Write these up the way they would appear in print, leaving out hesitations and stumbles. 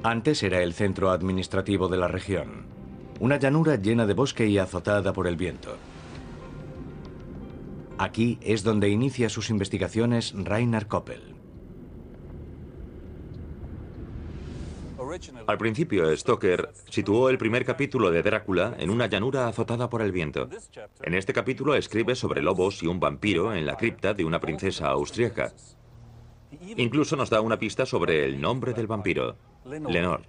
Antes era el centro administrativo de la región, una llanura llena de bosque y azotada por el viento. Aquí es donde inicia sus investigaciones Rainer Koppel. Al principio, Stoker situó el primer capítulo de Drácula en una llanura azotada por el viento. En este capítulo escribe sobre lobos y un vampiro en la cripta de una princesa austríaca. Incluso nos da una pista sobre el nombre del vampiro, Lenore.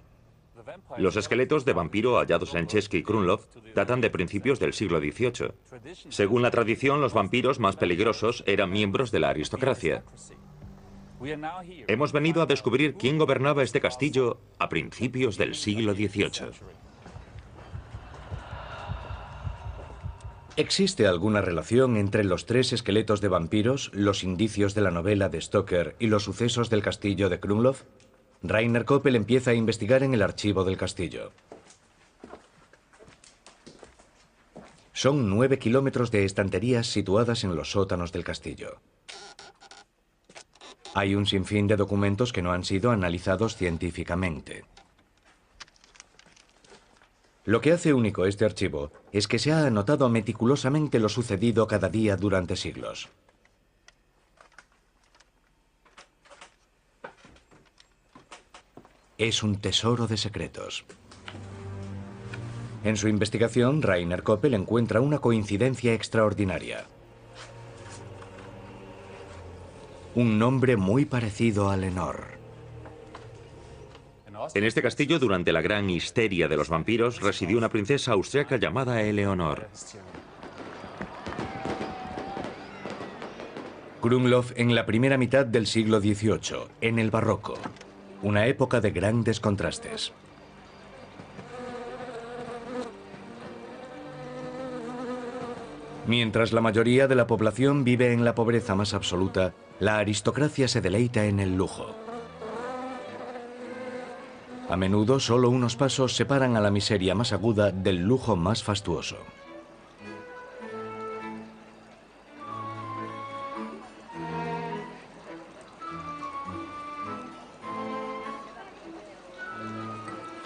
Los esqueletos de vampiro hallados en Český Krumlov datan de principios del siglo XVIII. Según la tradición, los vampiros más peligrosos eran miembros de la aristocracia. Hemos venido a descubrir quién gobernaba este castillo a principios del siglo XVIII. ¿Existe alguna relación entre los 3 esqueletos de vampiros, los indicios de la novela de Stoker y los sucesos del castillo de Krumlov? Rainer Koppel empieza a investigar en el archivo del castillo. Son 9 kilómetros de estanterías situadas en los sótanos del castillo. Hay un sinfín de documentos que no han sido analizados científicamente. Lo que hace único este archivo es que se ha anotado meticulosamente lo sucedido cada día durante siglos. Es un tesoro de secretos. En su investigación, Rainer Koppel encuentra una coincidencia extraordinaria. Un nombre muy parecido a Lenore. En este castillo, durante la gran histeria de los vampiros, residió una princesa austriaca llamada Eleonor. Krumlov en la primera mitad del siglo XVIII, en el Barroco. Una época de grandes contrastes. Mientras la mayoría de la población vive en la pobreza más absoluta, la aristocracia se deleita en el lujo. A menudo solo unos pasos separan a la miseria más aguda del lujo más fastuoso.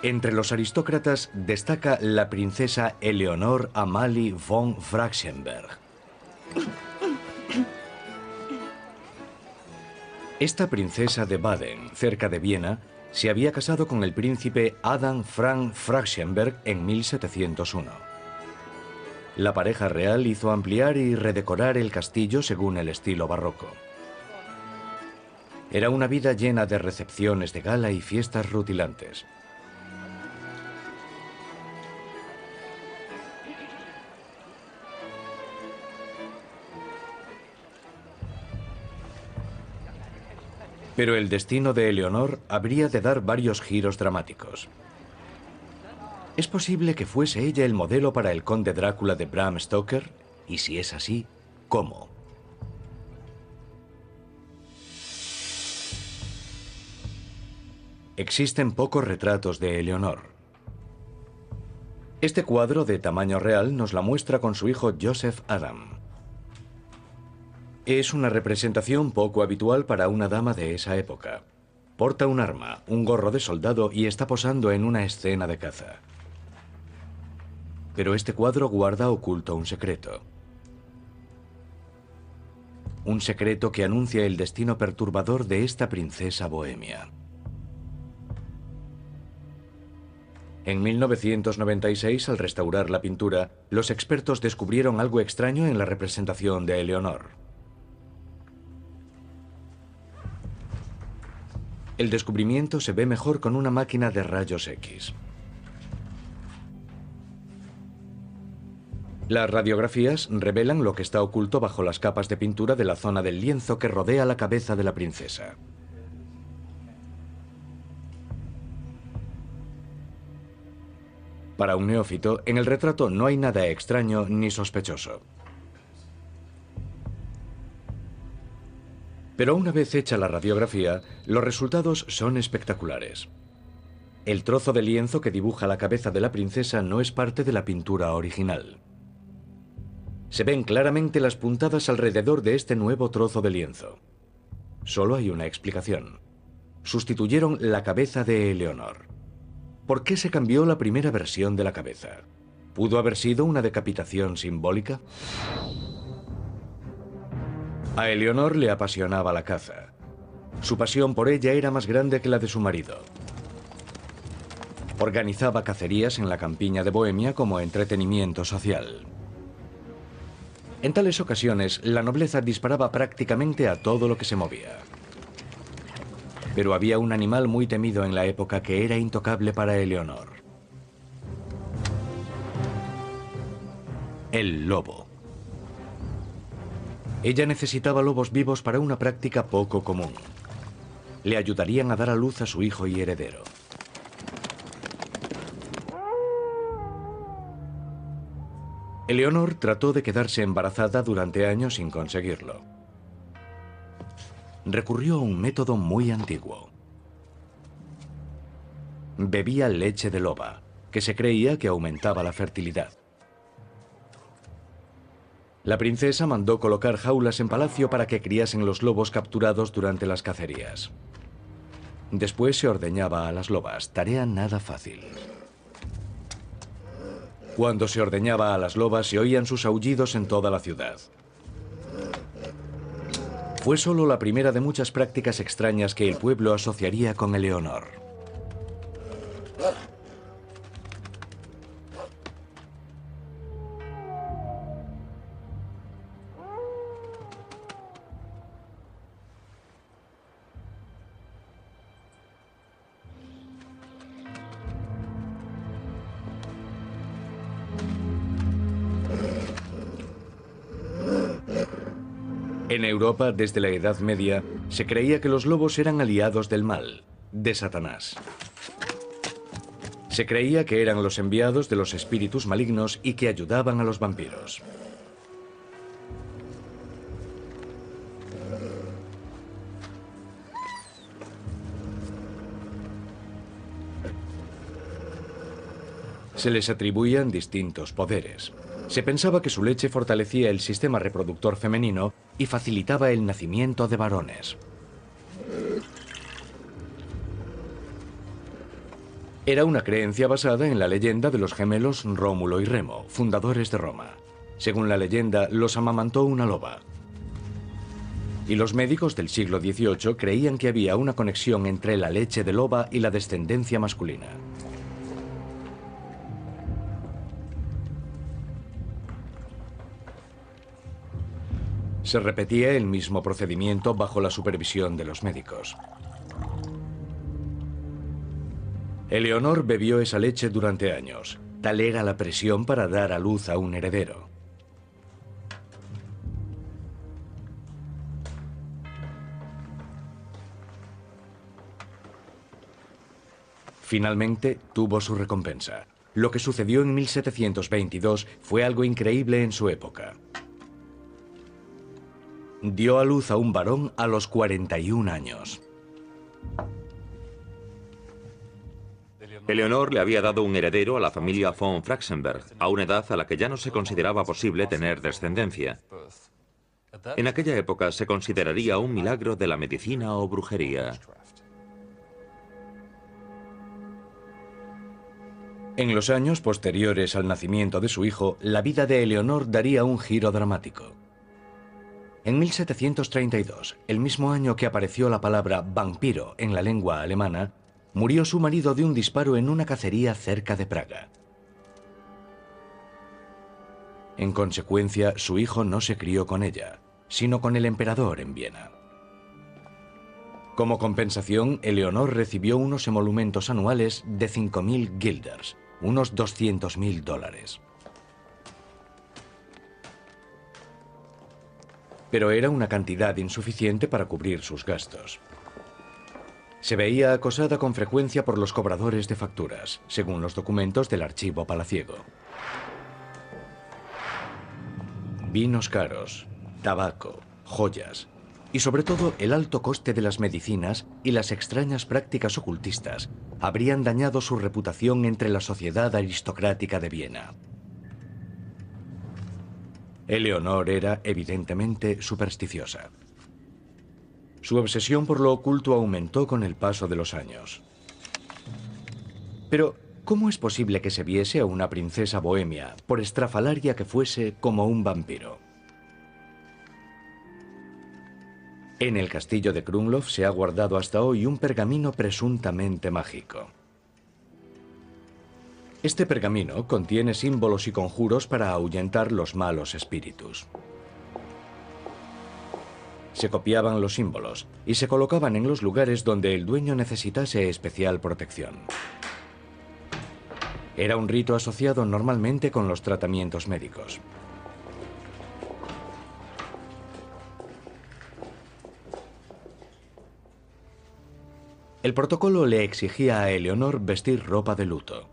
Entre los aristócratas destaca la princesa Eleonor Amalie von Fraktionberg. Esta princesa de Baden, cerca de Viena, se había casado con el príncipe Adam Frank Fraktionberg en 1701. La pareja real hizo ampliar y redecorar el castillo según el estilo barroco. Era una vida llena de recepciones de gala y fiestas rutilantes. Pero el destino de Eleonor habría de dar varios giros dramáticos. ¿Es posible que fuese ella el modelo para el conde Drácula de Bram Stoker? Y si es así, ¿cómo? Existen pocos retratos de Eleonor. Este cuadro de tamaño real nos la muestra con su hijo Joseph Adam. Es una representación poco habitual para una dama de esa época. Porta un arma, un gorro de soldado y está posando en una escena de caza. Pero este cuadro guarda oculto un secreto. Un secreto que anuncia el destino perturbador de esta princesa bohemia. En 1996, al restaurar la pintura, los expertos descubrieron algo extraño en la representación de Eleonor. El descubrimiento se ve mejor con una máquina de rayos X. Las radiografías revelan lo que está oculto bajo las capas de pintura de la zona del lienzo que rodea la cabeza de la princesa. Para un neófito, en el retrato no hay nada extraño ni sospechoso. Pero una vez hecha la radiografía, los resultados son espectaculares. El trozo de lienzo que dibuja la cabeza de la princesa no es parte de la pintura original. Se ven claramente las puntadas alrededor de este nuevo trozo de lienzo. Solo hay una explicación. Sustituyeron la cabeza de Eleonor. ¿Por qué se cambió la primera versión de la cabeza? ¿Pudo haber sido una decapitación simbólica? A Eleonor le apasionaba la caza. Su pasión por ella era más grande que la de su marido. Organizaba cacerías en la campiña de Bohemia como entretenimiento social. En tales ocasiones, la nobleza disparaba prácticamente a todo lo que se movía. Pero había un animal muy temido en la época que era intocable para Eleonor. El lobo. Ella necesitaba lobos vivos para una práctica poco común. Le ayudarían a dar a luz a su hijo y heredero. Eleonor trató de quedarse embarazada durante años sin conseguirlo. Recurrió a un método muy antiguo. Bebía leche de loba, que se creía que aumentaba la fertilidad. La princesa mandó colocar jaulas en palacio para que criasen los lobos capturados durante las cacerías. Después se ordeñaba a las lobas, tarea nada fácil. Cuando se ordeñaba a las lobas se oían sus aullidos en toda la ciudad. Fue solo la primera de muchas prácticas extrañas que el pueblo asociaría con Eleonor. En Europa, desde la Edad Media, se creía que los lobos eran aliados del mal, de Satanás. Se creía que eran los enviados de los espíritus malignos y que ayudaban a los vampiros. Se les atribuían distintos poderes. Se pensaba que su leche fortalecía el sistema reproductor femenino y facilitaba el nacimiento de varones. Era una creencia basada en la leyenda de los gemelos Rómulo y Remo, fundadores de Roma. Según la leyenda, los amamantó una loba. Y los médicos del siglo XVIII creían que había una conexión entre la leche de loba y la descendencia masculina. Se repetía el mismo procedimiento bajo la supervisión de los médicos. Eleonor bebió esa leche durante años. Tal era la presión para dar a luz a un heredero. Finalmente tuvo su recompensa. Lo que sucedió en 1722 fue algo increíble en su época. Dio a luz a un varón a los 41 años. Eleonor le había dado un heredero a la familia von Fraxenberg, a una edad a la que ya no se consideraba posible tener descendencia. En aquella época se consideraría un milagro de la medicina o brujería. En los años posteriores al nacimiento de su hijo, la vida de Eleonor daría un giro dramático. En 1732, el mismo año que apareció la palabra vampiro en la lengua alemana, murió su marido de un disparo en una cacería cerca de Praga. En consecuencia, su hijo no se crió con ella, sino con el emperador en Viena. Como compensación, Eleonor recibió unos emolumentos anuales de 5.000 guilders, unos $200.000. Pero era una cantidad insuficiente para cubrir sus gastos. Se veía acosada con frecuencia por los cobradores de facturas, según los documentos del archivo palaciego. Vinos caros, tabaco, joyas y sobre todo el alto coste de las medicinas y las extrañas prácticas ocultistas habrían dañado su reputación entre la sociedad aristocrática de Viena. Eleonor era, evidentemente, supersticiosa. Su obsesión por lo oculto aumentó con el paso de los años. Pero, ¿cómo es posible que se viese a una princesa bohemia, por estrafalaria que fuese, como un vampiro? En el castillo de Krumlov se ha guardado hasta hoy un pergamino presuntamente mágico. Este pergamino contiene símbolos y conjuros para ahuyentar los malos espíritus. Se copiaban los símbolos y se colocaban en los lugares donde el dueño necesitase especial protección. Era un rito asociado normalmente con los tratamientos médicos. El protocolo le exigía a Eleonor vestir ropa de luto.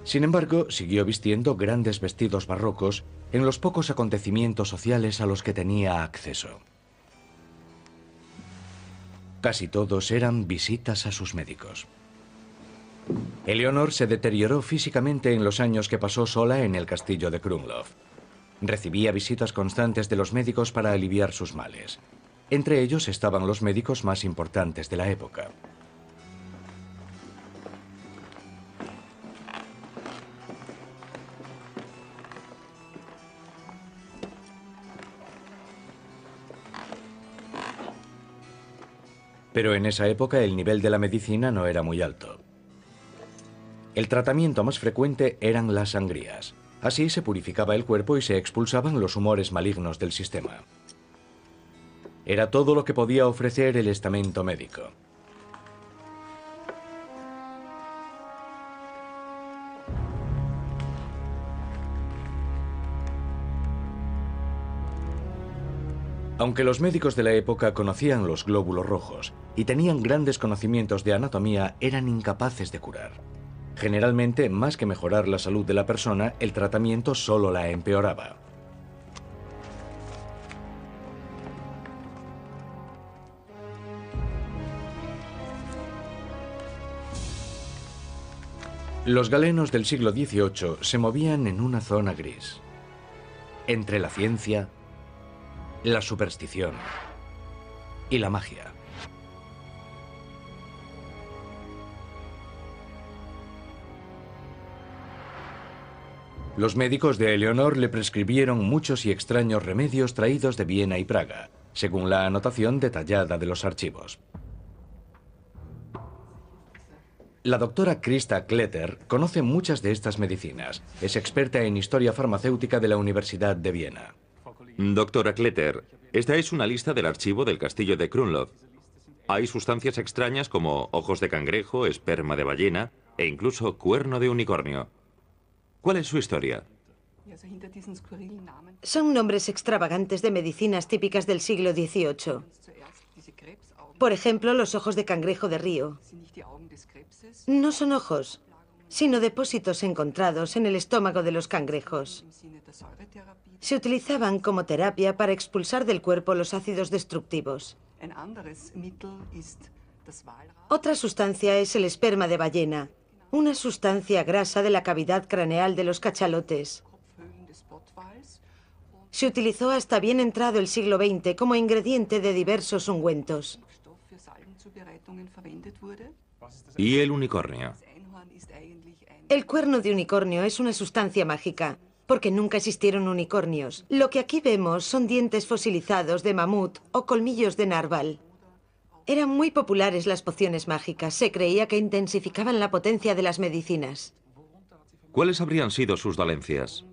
Sin embargo, siguió vistiendo grandes vestidos barrocos en los pocos acontecimientos sociales a los que tenía acceso. Casi todos eran visitas a sus médicos. Eleonor se deterioró físicamente en los años que pasó sola en el castillo de Krumlov. Recibía visitas constantes de los médicos para aliviar sus males. Entre ellos estaban los médicos más importantes de la época. Pero en esa época el nivel de la medicina no era muy alto. El tratamiento más frecuente eran las sangrías. Así se purificaba el cuerpo y se expulsaban los humores malignos del sistema. Era todo lo que podía ofrecer el estamento médico. Aunque los médicos de la época conocían los glóbulos rojos y tenían grandes conocimientos de anatomía, eran incapaces de curar. Generalmente, más que mejorar la salud de la persona, el tratamiento solo la empeoraba. Los galenos del siglo XVIII se movían en una zona gris, entre la ciencia, la superstición y la magia. Los médicos de Eleonor le prescribieron muchos y extraños remedios traídos de Viena y Praga, según la anotación detallada de los archivos. La doctora Christa Kletter conoce muchas de estas medicinas. Es experta en historia farmacéutica de la Universidad de Viena. Doctora Kletter, esta es una lista del archivo del castillo de Krumlov. Hay sustancias extrañas como ojos de cangrejo, esperma de ballena e incluso cuerno de unicornio. ¿Cuál es su historia? Son nombres extravagantes de medicinas típicas del siglo XVIII. Por ejemplo, los ojos de cangrejo de río. No son ojos, sino depósitos encontrados en el estómago de los cangrejos. Se utilizaban como terapia para expulsar del cuerpo los ácidos destructivos. Otra sustancia es el esperma de ballena, una sustancia grasa de la cavidad craneal de los cachalotes. Se utilizó hasta bien entrado el siglo XX como ingrediente de diversos ungüentos. ¿Y el unicornio? El cuerno de unicornio es una sustancia mágica, porque nunca existieron unicornios. Lo que aquí vemos son dientes fosilizados de mamut o colmillos de narval. Eran muy populares las pociones mágicas. Se creía que intensificaban la potencia de las medicinas. ¿Cuáles habrían sido sus dolencias?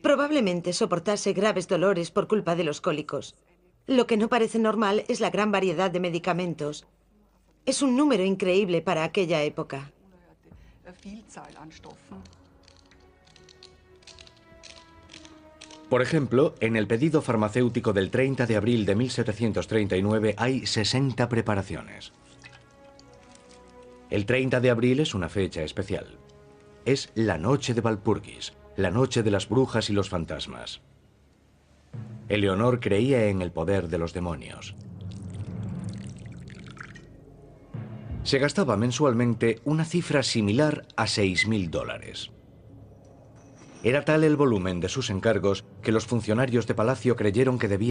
Probablemente soportase graves dolores por culpa de los cólicos. Lo que no parece normal es la gran variedad de medicamentos. Es un número increíble para aquella época. Por ejemplo, en el pedido farmacéutico del 30 de abril de 1739 hay 60 preparaciones. El 30 de abril es una fecha especial. Es la noche de Walpurgis, la noche de las brujas y los fantasmas. Eleonor creía en el poder de los demonios. Se gastaba mensualmente una cifra similar a $6.000. Era tal el volumen de sus encargos que los funcionarios de palacio creyeron que debía